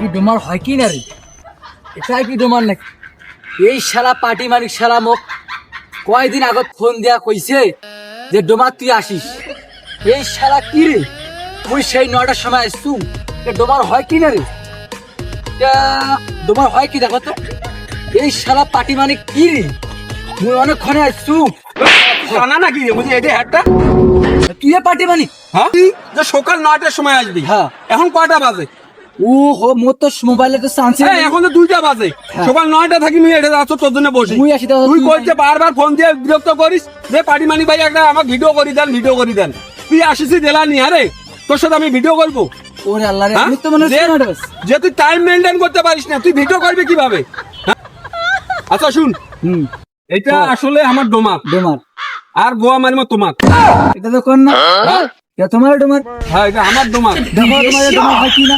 কি ডোমার হয় কি না রে? এটা কি ডোমার নাকি? এই শালা পার্টি মালিক শালা মোক কয়দিন আগত ফোন দিয়া কইছে যে ডোমার তুই আসিস। এই শালা কি রে? তুই সেই 9টার সময় আসছু, ডোমার হয় কি না রে? ডোমার হয় কি দেখো তো। এই শালা পার্টি মালিক কি রে? মুই অনেকক্ষণে আসছু। জানা নাকি রে বুঝি এটা একটা তুই পার্টি মালিক? হ্যাঁ যে সকাল 9টার সময় আসবি। হ্যাঁ। এখন কয়টা বাজে? ও হো মোর তো মোবাইলে তো চান্স হ্যাঁ এখন তো 2টা বাজে। হ্যাঁ। সকাল 9টা থাকি মুই এটা যাচ্ছ তোর জন্য বসি। মুই আসি তো তুই তুই কইছে বারবার ফোন দিয়ে বিরক্ত করিস যে পার্টি মানি ভাই একটা আমার ভিডিও করে দেন। তুই আসিস দেলা নি আরে তোর সাথে আমি ভিডিও করবো। ওরে আল্লাহ রে, হ্যাঁ? আমি তো মনে হচ্ছে যে- 9টা বাজে। যে তুই টাইম মেনটেন করতে পারিস না তুই ভিডিও করবি কিভাবে? হ্যাঁ? আচ্ছা শুন, হুম, এটা আসলে আমার ডোমার ডোমার আর গোয়া মারিমো তোমার। এটা তো কোন না? হ্যাঁ? তোমার ডোমার হ্যাঁ এটা আমার ডোমার। দেখো তোমার ডোমার হয় কি না?